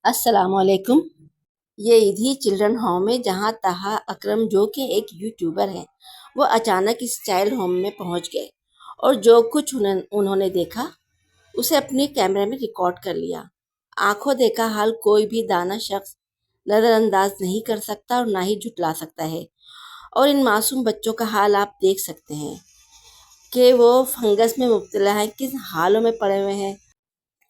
अस्सलाम वालेकुम। ये ईदी चिल्ड्रन होम है जहाँ ताहा अकरम जो कि एक यूट्यूबर हैं, वो अचानक इस चाइल्ड होम में पहुँच गए और जो कुछ उन्होंने देखा उसे अपने कैमरे में रिकॉर्ड कर लिया। आंखों देखा हाल कोई भी दाना शख्स नज़रअंदाज नहीं कर सकता और ना ही झुटला सकता है। और इन मासूम बच्चों का हाल आप देख सकते हैं कि वो फंगस में मुब्तला हैं, किस हालों में पड़े हुए हैं।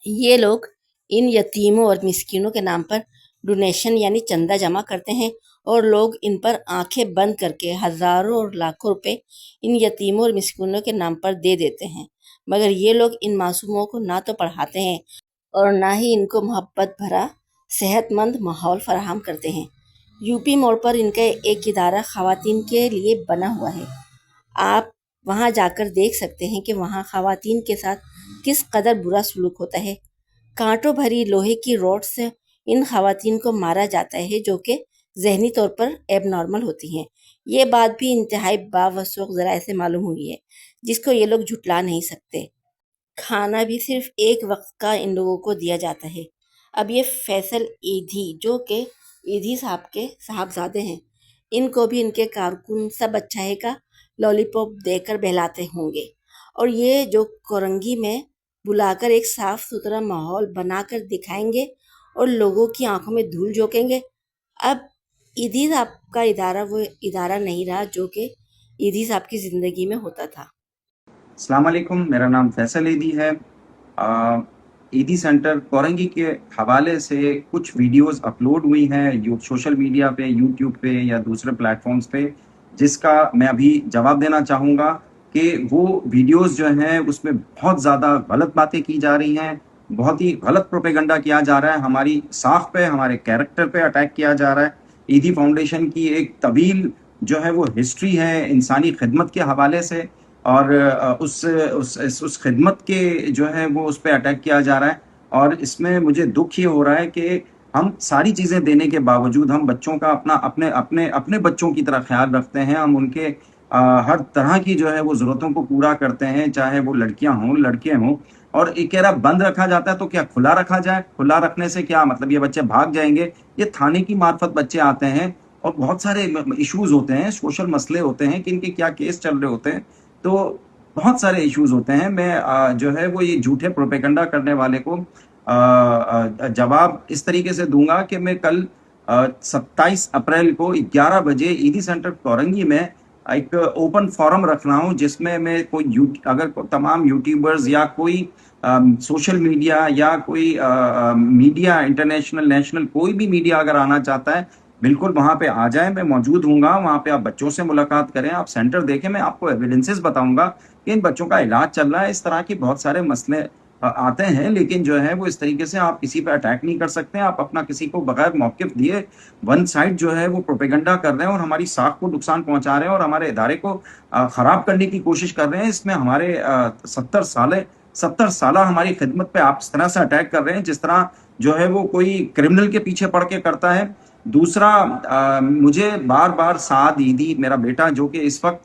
ये लोग इन यतीमों और मिस्कीनों के नाम पर डोनेशन यानी चंदा जमा करते हैं और लोग इन पर आंखें बंद करके हज़ारों और लाखों रुपए इन यतीमों और मिस्कीनों के नाम पर दे देते हैं, मगर ये लोग इन मासूमों को ना तो पढ़ाते हैं और ना ही इनको मोहब्बत भरा सेहतमंद माहौल फराहम करते हैं। यूपी मोड़ पर इनका एक इदारा ख़वातीन के लिए बना हुआ है। आप वहाँ जाकर देख सकते हैं कि वहाँ ख़वातीन के साथ किस कदर बुरा सलूक होता है। कांटों भरी लोहे की रॉड से इन ख़वातीन को मारा जाता है जो कि ज़हनी तौर पर एबनॉर्मल होती हैं। ये बात भी इंतहाई बावसूख ज़राए से मालूम हुई है, जिसको ये लोग झुटला नहीं सकते। खाना भी सिर्फ एक वक्त का इन लोगों को दिया जाता है। अब ये फैसल ईधी जो कि ईधी साहब के साहबजादे हैं, इनको भी इनके कारकुन सब अच्छा है का लॉलीपॉप देकर बहलाते होंगे और ये जो कोरंगी में बुलाकर एक साफ सुथरा माहौल बनाकर दिखाएंगे और लोगों की आंखों में धूल झोंकेंगे। अब ईदी साहब का इदारा वो इदारा नहीं रहा जो कि ईदी साहब की ज़िंदगी में होता था। अस्सलाम वालेकुम, मेरा नाम फैसल ईदी है। ईदी सेंटर कोरंगी के हवाले से कुछ वीडियोस अपलोड हुई हैं सोशल मीडिया पे, यूट्यूब पे या दूसरे प्लेटफॉर्म्स पे, जिसका मैं अभी जवाब देना चाहूँगा कि वो वीडियोस जो हैं उसमें बहुत ज़्यादा गलत बातें की जा रही हैं, बहुत ही गलत प्रोपेगेंडा किया जा रहा है, हमारी साख पे, हमारे कैरेक्टर पे अटैक किया जा रहा है। ईदी फाउंडेशन की एक तवील जो है वो हिस्ट्री है इंसानी खिदमत के हवाले से, और उस खिदमत के जो है वो उस पे अटैक किया जा रहा है। और इसमें मुझे दुख ये हो रहा है कि हम सारी चीज़ें देने के बावजूद हम बच्चों का अपना अपने अपने अपने बच्चों की तरह ख्याल रखते हैं। हम उनके हर तरह की जो है वो ज़रूरतों को पूरा करते हैं, चाहे वो लड़कियां हों लड़के हों। और एक कह रहा बंद रखा जाता है तो क्या खुला रखा जाए? खुला रखने से क्या मतलब, ये बच्चे भाग जाएंगे? ये थाने की मार्फत बच्चे आते हैं और बहुत सारे इश्यूज होते हैं, सोशल मसले होते हैं कि इनके क्या केस चल रहे होते हैं। तो बहुत सारे इश्यूज होते हैं। मैं जो है वो ये झूठे प्रोपेगेंडा करने वाले को जवाब इस तरीके से दूंगा कि मैं कल 27 अप्रैल को 11 बजे ईदी सेंटर कोरंगी में एक ओपन फोरम रख रहा हूँ, जिसमें मैं कोई अगर तमाम यूट्यूबर्स या कोई सोशल मीडिया या कोई मीडिया, इंटरनेशनल नेशनल कोई भी मीडिया अगर आना चाहता है, बिल्कुल वहां पे आ जाए, मैं मौजूद हूँगा। वहां पे आप बच्चों से मुलाकात करें, आप सेंटर देखें, मैं आपको एविडेंसेस बताऊंगा कि इन बच्चों का इलाज चल रहा है। इस तरह की बहुत सारे मसले आते हैं, लेकिन जो है वो इस तरीके से आप किसी पे अटैक नहीं कर सकते। आप अपना किसी को बगैर मौक़िफ़ दिए वन साइड जो है वो प्रोपेगेंडा कर रहे हैं और हमारी साख को नुकसान पहुंचा रहे हैं और हमारे इदारे को खराब करने की कोशिश कर रहे हैं। इसमें हमारे 70 साल हमारी खिदमत पे आप इस तरह से अटैक कर रहे हैं जिस तरह जो है वो कोई क्रिमिनल के पीछे पड़ के करता है। दूसरा, मुझे बार बार साद ईदी, मेरा बेटा जो कि इस वक्त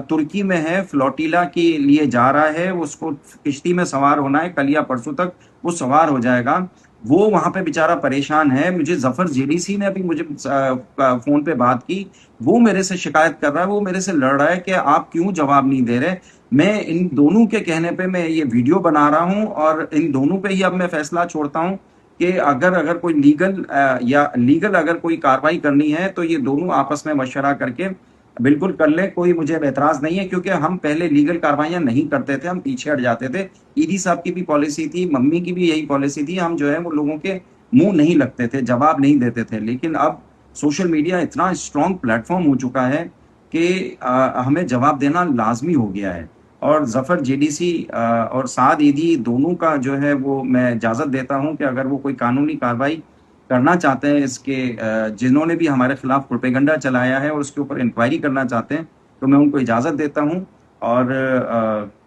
तुर्की में है, फ्लोटिला के लिए जा रहा है, उसको किश्ती में सवार होना है, कल या परसों तक वो सवार हो जाएगा। वो वहां पे बेचारा परेशान है। मुझे जफर जेडीसी ने अभी मुझे फोन पे बात की, वो मेरे से शिकायत कर रहा है, वो मेरे से लड़ रहा है कि आप क्यों जवाब नहीं दे रहे। मैं इन दोनों के कहने पे मैं ये वीडियो बना रहा हूँ और इन दोनों पे ही अब मैं फैसला छोड़ता हूँ कि अगर अगर कोई लीगल अगर कोई कार्रवाई करनी है तो ये दोनों आपस में मशवरा करके बिल्कुल कर ले। कोई मुझे एतराज नहीं है, क्योंकि हम पहले लीगल कार्रवाइयां नहीं करते थे, हम पीछे हट जाते थे। ईदी साहब की भी पॉलिसी थी, मम्मी की भी यही पॉलिसी थी, हम जो है वो लोगों के मुंह नहीं लगते थे, जवाब नहीं देते थे। लेकिन अब सोशल मीडिया इतना स्ट्रॉन्ग प्लेटफॉर्म हो चुका है कि हमें जवाब देना लाजमी हो गया है। और जफर जेडीसी और साद ईदी दोनों का जो है वो मैं इजाज़त देता हूं कि अगर वो कोई कानूनी कार्रवाई करना चाहते हैं, इसके जिन्होंने भी हमारे खिलाफ प्रोपेगेंडा चलाया है और उसके ऊपर इंक्वायरी करना चाहते हैं, तो मैं उनको इजाज़त देता हूं। और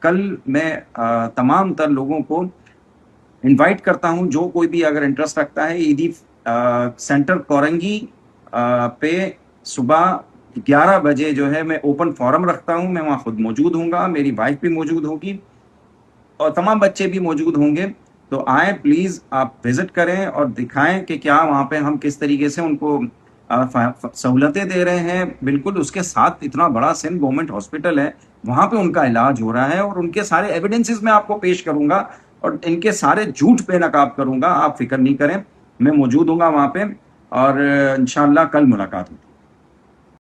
कल मैं तमाम तर लोगों को इनवाइट करता हूं, जो कोई भी अगर इंटरेस्ट रखता है, ईदी सेंटर कोरंगी पे सुबह 11 बजे जो है मैं ओपन फोरम रखता हूं। मैं वहां खुद मौजूद हूँगा, मेरी वाइफ भी मौजूद होगी और तमाम बच्चे भी मौजूद होंगे। تو آئیں پلیز آپ وزٹ کریں اور دکھائیں کہ کیا وہاں پہ ہم کس طریقے سے ان کو سہولتیں دے رہے ہیں. بالکل اس کے ساتھ اتنا بڑا سندھ گورنمنٹ ہاسپٹل ہے, وہاں پہ ان کا علاج ہو رہا ہے, اور ان کے سارے ایویڈنسز میں آپ کو پیش کروں گا اور ان کے سارے جھوٹ پہ نقاب کروں گا. آپ فکر نہیں کریں, میں موجود ہوں گا وہاں پہ, اور انشاءاللہ کل ملاقات ہوگی.